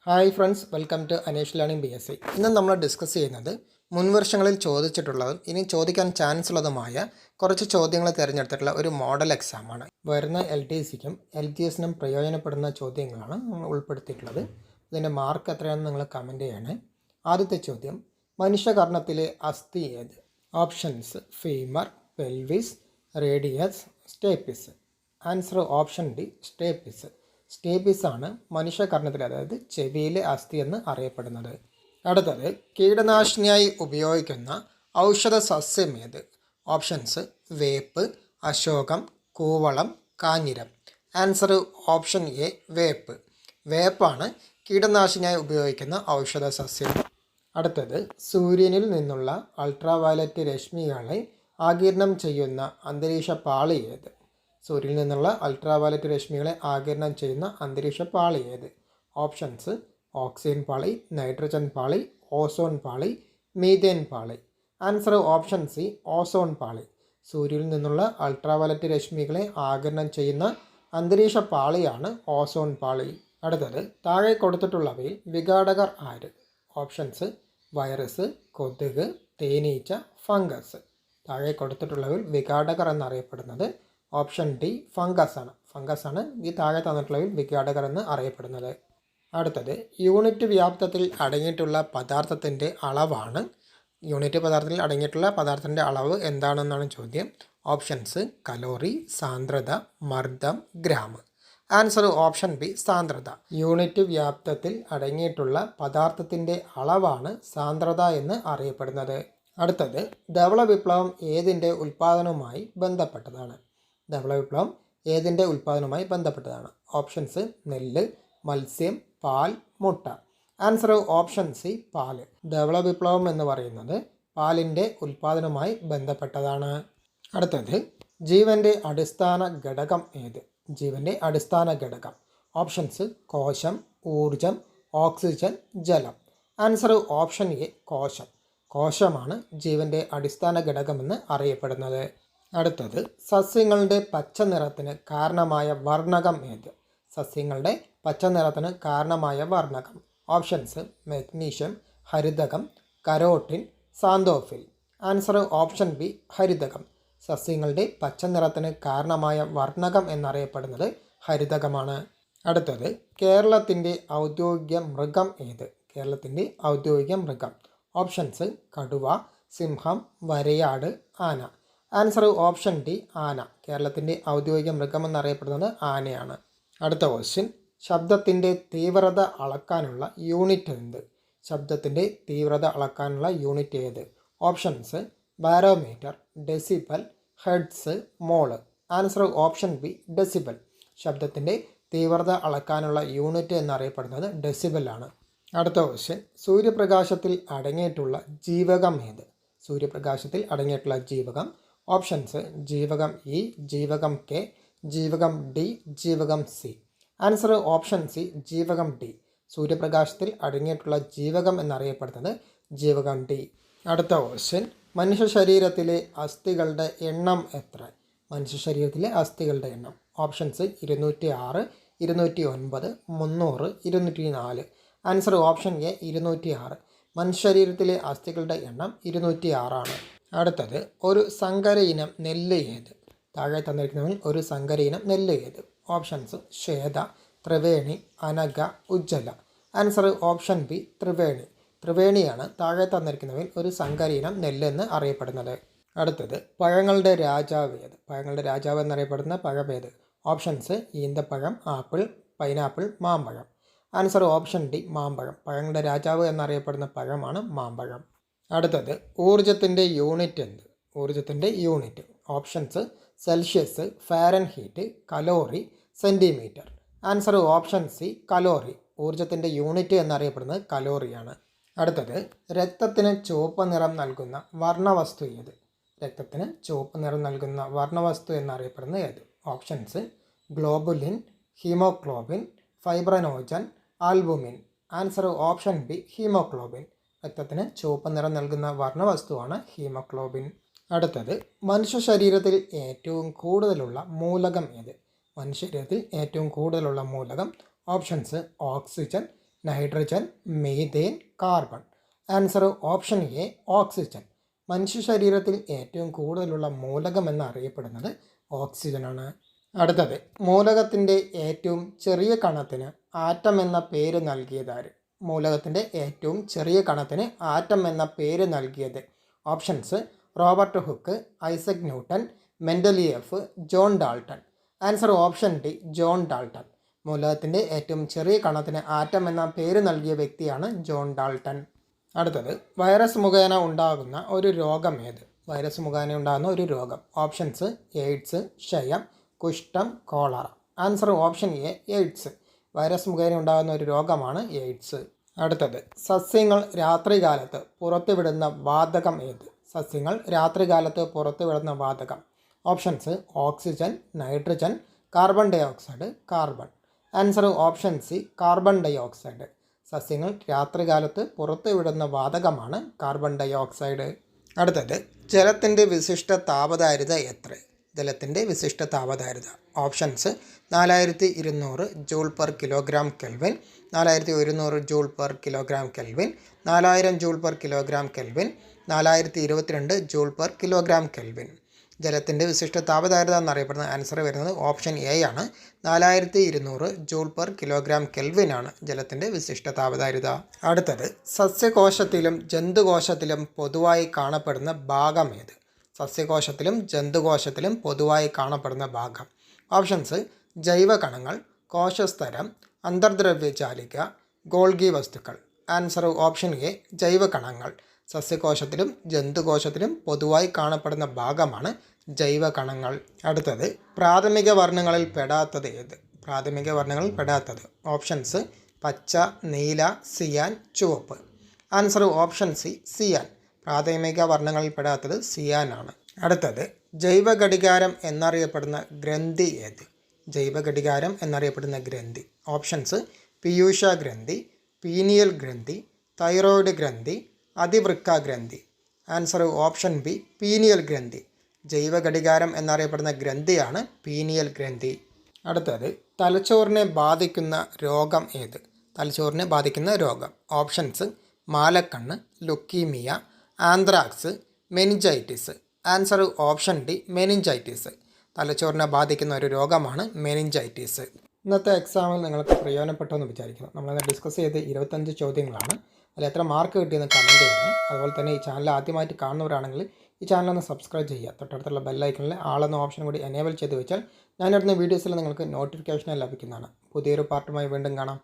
Hi friends, welcome to Aneesh learning BSc. ഇന്ന് നമ്മൾ discuss ചെയ്യുന്നത് മുൻവർഷങ്ങളിൽ ചോദിച്ചിട്ടുള്ളതും ഇനി ചോദിക്കാൻ ചാൻസ് ഉള്ളതുമായ കുറച്ച് ചോദ്യങ്ങൾ തിരഞ്ഞെടുത്തിട്ടുള്ള ഒരു മോഡൽ എക്സാമാണ്. വരുന്ന LTCക്കും LGSനും പ്രയോജനപ്പെടുന്ന ചോദ്യങ്ങളാണ് നമ്മൾ ഉൾപ്പെടുത്തിയിട്ടുള്ളത്. ഇതിൻ്റെ മാർക്ക് എത്രയാണെന്ന് നിങ്ങൾ കമൻറ്റ് ചെയ്യണേ. ആദ്യത്തെ ചോദ്യം, മനുഷ്യകർണത്തിലെ അസ്ഥി ഏത്? Options femur, pelvis, radius, stapes. Answer option D, stapes. Stapes ആണ് മനുഷ്യകർണത്തിൽ, അതായത് ചെവിയിലെ അസ്ഥി എന്ന് അറിയപ്പെടുന്നത്. അടുത്തത്, കീടനാശിനിയായി ഉപയോഗിക്കുന്ന ഔഷധ സസ്യം ഏത്? ഓപ്ഷൻസ് വേപ്പ്, അശോകം, കൂവളം, കാഞ്ഞിരം. ആൻസർ ഓപ്ഷൻ എ, വേപ്പ്. വേപ്പാണ് കീടനാശിനിയായി ഉപയോഗിക്കുന്ന ഔഷധ സസ്യം. അടുത്തത്, സൂര്യനിൽ നിന്നുള്ള അൾട്രാവയലറ്റ് രശ്മികളെ ആഗിരണം ചെയ്യുന്ന അന്തരീക്ഷ പാളി ഏത്? സൂര്യനിൽ നിന്നുള്ള അൾട്രാവയലറ്റ് രശ്മികളെ ആഗിരണം ചെയ്യുന്ന അന്തരീക്ഷ പാളി ഏത്? ഓപ്ഷൻസ് ഓക്സിജൻ പാളി, നൈട്രജൻ പാളി, ഓസോൺ പാളി, മീഥേൻ പാളി. ആൻസർ ഓപ്ഷൻ സി, ഓസോൺ പാളി. സൂര്യനിൽ നിന്നുള്ള അൾട്രാവയലറ്റ് രശ്മികളെ ആഗിരണം ചെയ്യുന്ന അന്തരീക്ഷ പാളിയാണ് ഓസോൺ പാളി. അടുത്തത്, താഴെ കൊടുത്തിട്ടുള്ളവയിൽ വിഘാടകർ ആര്? ഓപ്ഷൻസ് വൈറസ്, കൊതുക്, തേനീച്ച, ഫംഗസ്. താഴെ കൊടുത്തിട്ടുള്ളവയിൽ വിഘാടകർ എന്നറിയപ്പെടുന്നത് ഓപ്ഷൻ ഡി, ഫംഗസ് ആണ് ഈ താഴെ തന്നിട്ടുള്ളവയിൽ വിഘാടകർ എന്ന് അറിയപ്പെടുന്നത്. അടുത്തത്, യൂണിറ്റ് വ്യാപ്തത്തിൽ അടങ്ങിയിട്ടുള്ള പദാർത്ഥത്തിൻ്റെ അളവാണ്. യൂണിറ്റ് പദാർത്ഥത്തിൽ അടങ്ങിയിട്ടുള്ള പദാർത്ഥത്തിൻ്റെ അളവ് എന്താണെന്നാണ് ചോദ്യം. ഓപ്ഷൻസ് കലോറി, സാന്ദ്രത, മർദ്ദം, ഗ്രാം. ആൻസർ ഓപ്ഷൻ ബി, സാന്ദ്രത. യൂണിറ്റ് വ്യാപ്തത്തിൽ അടങ്ങിയിട്ടുള്ള പദാർത്ഥത്തിൻ്റെ അളവാണ് സാന്ദ്രത എന്ന് അറിയപ്പെടുന്നത്. അടുത്തത്, ധവള വിപ്ലവം ഏതിൻ്റെ ഉൽപ്പാദനവുമായി ബന്ധപ്പെട്ടതാണ്? ധവള വിപ്ലവം ഏതിൻ്റെ ഉൽപ്പാദനവുമായി ബന്ധപ്പെട്ടതാണ്? ഓപ്ഷൻസ് നെല്ല്, മത്സ്യം, പാൽ, മുട്ട. ആൻസർ ഓപ്ഷൻ സി, പാല്. ധവള വിപ്ലവം എന്ന് പറയുന്നത് പാലിൻ്റെ ഉൽപ്പാദനവുമായി ബന്ധപ്പെട്ടതാണ്. അടുത്തത്, ജീവൻ്റെ അടിസ്ഥാന ഘടകം ഏത്? ജീവൻ്റെ അടിസ്ഥാന ഘടകം. ഓപ്ഷൻസ് കോശം, ഊർജം, ഓക്സിജൻ, ജലം. ആൻസർ ഓപ്ഷൻ എ, കോശം. കോശമാണ് ജീവൻ്റെ അടിസ്ഥാന ഘടകമെന്ന് അറിയപ്പെടുന്നത്. അടുത്തത്, സസ്യങ്ങളുടെ പച്ച നിറത്തിന് കാരണമായ വർണ്ണകം ഏത്? സസ്യങ്ങളുടെ പച്ച നിറത്തിന് കാരണമായ വർണ്ണകം. ഓപ്ഷൻസ് മഗ്നീഷ്യം, ഹരിതകം, carotene, xanthophyll. Answer option B, ഹരിതകം. സസ്യങ്ങളുടെ പച്ച നിറത്തിന് കാരണമായ വർണ്ണകം എന്നറിയപ്പെടുന്നത് ഹരിതകമാണ്. അടുത്തത്, കേരളത്തിൻ്റെ ഔദ്യോഗിക മൃഗം ഏത്? കേരളത്തിൻ്റെ ഔദ്യോഗിക മൃഗം. ഓപ്ഷൻസ് കടുവ, സിംഹം, വരയാട്, ആന. ആൻസർ ഓപ്ഷൻ ഡി, ആന. കേരളത്തിൻ്റെ ഔദ്യോഗിക മൃഗം എന്നറിയപ്പെടുന്നത് ആനയാണ്. അടുത്ത ക്വസ്റ്റ്യൻ, ശബ്ദത്തിൻ്റെ തീവ്രത അളക്കാനുള്ള യൂണിറ്റ് എന്ത്? ശബ്ദത്തിൻ്റെ തീവ്രത അളക്കാനുള്ള യൂണിറ്റ് ഏത്? ഓപ്ഷൻസ് ബാരോമീറ്റർ, ഡെസിബൽ, ഹെർട്സ്, മോള്. Answer option B, decibel. ശബ്ദത്തിൻ്റെ തീവ്രത അളക്കാനുള്ള യൂണിറ്റ് എന്നറിയപ്പെടുന്നത് ഡെസിബൽ ആണ്. അടുത്ത ക്വസ്റ്റ്യൻ, സൂര്യപ്രകാശത്തിൽ അടങ്ങിയിട്ടുള്ള ജീവകം ഏത്? സൂര്യപ്രകാശത്തിൽ അടങ്ങിയിട്ടുള്ള ജീവകം. ഓപ്ഷൻസ് ജീവകം ഇ, ജീവകം കെ, ജീവകം ഡി, ജീവകം സി. ആൻസർ ഓപ്ഷൻ സി, ജീവകം ഡി. സൂര്യപ്രകാശത്തിൽ അടങ്ങിയിട്ടുള്ള ജീവകം എന്നറിയപ്പെടുന്നത് ജീവകം ഡി. അടുത്ത ക്വസ്റ്റ്യൻ, മനുഷ്യ ശരീരത്തിലെ അസ്ഥികളുടെ എണ്ണം എത്ര? മനുഷ്യ ശരീരത്തിലെ അസ്ഥികളുടെ എണ്ണം. ഓപ്ഷൻസ് 206, 209, 300, 204. Answer option A, 206. മനുഷ്യ ശരീരത്തിലെ അസ്ഥികളുടെ എണ്ണം 206 ആണ്. അടുത്തത്, ഒരു സങ്കര ഇനം നെല്ല് ഏത്? താഴെ തന്നിരിക്കുന്നതിൽ ഒരു സങ്കര ഇനം നെല്ല് ഏത്? Options Shweta, Triveni, Anagha, Ujjwala. Answer option B, Triveni. ത്രിവേണിയാണ് താഴെ തന്നിരിക്കുന്നതിൽ ഒരു സങ്കര ഇനം നെല്ല് എന്ന് അറിയപ്പെടുന്നത്. അടുത്തത്, പഴങ്ങളുടെ രാജാവ് ഏത്? പഴങ്ങളുടെ രാജാവ് എന്നറിയപ്പെടുന്ന പഴം ഏത്? ഓപ്ഷൻസ് ഈന്തപ്പഴം, ആപ്പിൾ, പൈനാപ്പിൾ, മാമ്പഴം. ആൻസർ ഓപ്ഷൻ ഡി, മാമ്പഴം. പഴങ്ങളുടെ രാജാവ് എന്നറിയപ്പെടുന്ന പഴമാണ് മാമ്പഴം. അടുത്തത്, ഊർജത്തിൻ്റെ യൂണിറ്റ് എന്ത്? ഊർജത്തിൻ്റെ unit. Options Celsius, Fahrenheit, calorie, centimetre. Answer option C, calorie. ഊർജത്തിൻ്റെ യൂണിറ്റ് എന്നറിയപ്പെടുന്നത് കലോറിയാണ്. അടുത്തത്, രക്തത്തിന് ചുവപ്പ് നിറം നൽകുന്ന വർണ്ണവസ്തു ഏത്? രക്തത്തിന് ചുവപ്പ് നിറം നൽകുന്ന വർണ്ണവസ്തു എന്നറിയപ്പെടുന്നത് ഏത്? Options globulin, haemoglobin, fibrinogen, albumin. Answer option B, haemoglobin. രക്തത്തിന് ചുവപ്പ് നിറം നൽകുന്ന വർണ്ണവസ്തുവാണ് ഹീമോഗ്ലോബിൻ. അടുത്തത്, മനുഷ്യ ശരീരത്തിൽ ഏറ്റവും കൂടുതലുള്ള മൂലകം ഏത്? മനുഷ്യ ശരീരത്തിൽ ഏറ്റവും കൂടുതലുള്ള മൂലകം. Options oxygen, nitrogen, methane, carbon. Answer option A oxygen. മനുഷ്യ ശരീരത്തിൽ ഏറ്റവും കൂടുതലുള്ള മൂലകം എന്നറിയപ്പെടുന്നത് ഓക്സിജനാണ്. അടുത്തത്, മൂലകത്തിൻ്റെ ഏറ്റവും ചെറിയ കണത്തിന് ആറ്റം എന്ന പേര് നൽകിയതാര്? മൂലകത്തിൻ്റെ ഏറ്റവും ചെറിയ കണത്തിന് ആറ്റം എന്ന പേര് നൽകിയത്. Options Robert Hooke, Isaac Newton, Mendeleev, John Dalton. Answer option D John Dalton. മൂലകത്തിൻ്റെ ഏറ്റവും ചെറിയ കണത്തിന് ആറ്റം എന്ന പേര് നൽകിയ വ്യക്തിയാണ് ജോൺ ഡാൾട്ടൺ. അടുത്തത്, വൈറസ് മുഖേന ഉണ്ടാകുന്ന ഒരു രോഗം ഏത്? വൈറസ് മുഖേന ഉണ്ടാകുന്ന ഒരു രോഗം. ഓപ്ഷൻസ് എയ്ഡ്സ്, ക്ഷയം, കുഷ്ഠം, cholera. Answer option A AIDS. Virus മുഖേന ഉണ്ടാകുന്ന ഒരു രോഗമാണ് എയ്ഡ്സ്. അടുത്തത്, സസ്യങ്ങൾ രാത്രികാലത്ത് പുറത്തുവിടുന്ന വാതകം ഏത്? സസ്യങ്ങൾ രാത്രികാലത്ത് പുറത്തുവിടുന്ന വാതകം. Options oxygen, nitrogen, carbon dioxide, carbon. Answer option C carbon dioxide. സസ്യങ്ങൾ രാത്രികാലത്ത് പുറത്തുവിടുന്ന വാതകമാണ് കാർബൺ ഡൈ ഓക്സൈഡ്. അടുത്തത്, ജലത്തിൻ്റെ വിശിഷ്ട താപധാരിത എത്ര? ജലത്തിൻ്റെ വിശിഷ്ട താപധാരിത. Options 4200 joule per kilogram kelvin, 4100 joule per kilogram kelvin, 4000 joule per kilogram kelvin, 4022 joule per kilogram kelvin. ജലത്തിൻ്റെ വിശിഷ്ട താപധാരിത എന്നറിയപ്പെടുന്ന ആൻസർ വരുന്നത് ഓപ്ഷൻ എ ആണ്. 4200 ജൂൾ പെർ കിലോഗ്രാം കെൽവിനാണ് ജലത്തിൻ്റെ വിശിഷ്ട താപധാരിത. അടുത്തത്, സസ്യകോശത്തിലും ജന്തുകോശത്തിലും പൊതുവായി കാണപ്പെടുന്ന ഭാഗം ഏത്? സസ്യകോശത്തിലും ജന്തുകോശത്തിലും പൊതുവായി കാണപ്പെടുന്ന ഭാഗം. ഓപ്ഷൻസ് ജൈവകണങ്ങൾ, കോശസ്തരം, അന്തർദ്രവ്യജാലിക, ഗോൾഗി വസ്തുക്കൾ. ആൻസർ ഓപ്ഷൻ എ ജൈവകണങ്ങൾ. സസ്യകോശത്തിലും ജന്തുകോശത്തിലും പൊതുവായി കാണപ്പെടുന്ന ഭാഗമാണ് ജൈവകണങ്ങൾ. അടുത്തത്, പ്രാഥമിക വർണ്ണങ്ങളിൽ പെടാത്തത് ഏത്? പ്രാഥമിക വർണ്ണങ്ങളിൽ പെടാത്തത്. ഓപ്ഷൻസ് പച്ച, നീല, സിയാൻ, ചുവപ്പ്. ആൻസർ ഓപ്ഷൻ സി സിയാൻ. പ്രാഥമിക വർണ്ണങ്ങളിൽ പെടാത്തത് സിയാൻ ആണ്. അടുത്തത്, ജൈവഘടികാരം എന്നറിയപ്പെടുന്ന ഗ്രന്ഥി ഏത്? ജൈവഘടികാരം എന്നറിയപ്പെടുന്ന ഗ്രന്ഥി. ഓപ്ഷൻസ് പീയൂഷ ഗ്രന്ഥി, പീനിയൽ ഗ്രന്ഥി, തൈറോയിഡ് ഗ്രന്ഥി, അതിവൃക്ക ഗ്രന്ഥി. ആൻസർ ഓപ്ഷൻ ബി പീനിയൽ ഗ്രന്ഥി. ജൈവഘടികാരം എന്നറിയപ്പെടുന്ന ഗ്രന്ഥിയാണ് പീനിയൽ ഗ്രന്ഥി. അടുത്തത്, തലച്ചോറിനെ ബാധിക്കുന്ന രോഗം ഏത്? തലച്ചോറിനെ ബാധിക്കുന്ന രോഗം. ഓപ്ഷൻസ് മാലക്കണ്ണ്, leukaemia, anthrax, meningitis. Answer option D meningitis. തലച്ചോറിനെ ബാധിക്കുന്ന ഒരു രോഗമാണ് മെനിഞ്ചൈറ്റിസ്. ഇന്നത്തെ എക്സാമിൽ നിങ്ങൾക്ക് പ്രയോജനപ്പെട്ടു എന്ന് വിചാരിക്കുന്നു. നമ്മളിന്ന് ഡിസ്കസ് ചെയ്ത് 25 ചോദ്യങ്ങളാണ്. അതിൽ എത്ര മാർക്ക് കിട്ടിയെന്ന് കമൻറ്റ് ചെയ്യണം. അതുപോലെ തന്നെ ഈ ചാനൽ ആദ്യമായിട്ട് കാണുന്നവരാണെങ്കിൽ ഈ ചാനലൊന്ന് സബ്സ്ക്രൈബ് ചെയ്യുക. തൊട്ടടുത്തുള്ള ബെല്ലൈക്കണിൽ ആളെന്ന ഓപ്ഷൻ കൂടി എനേബിൾ ചെയ്ത് വെച്ചാൽ ഞാനിടുന്ന വീഡിയോസിൽ നിങ്ങൾക്ക് നോട്ടിഫിക്കേഷൻ ലഭിക്കുന്നതാണ്. പുതിയൊരു പാർട്ടുമായി വീണ്ടും കാണാം.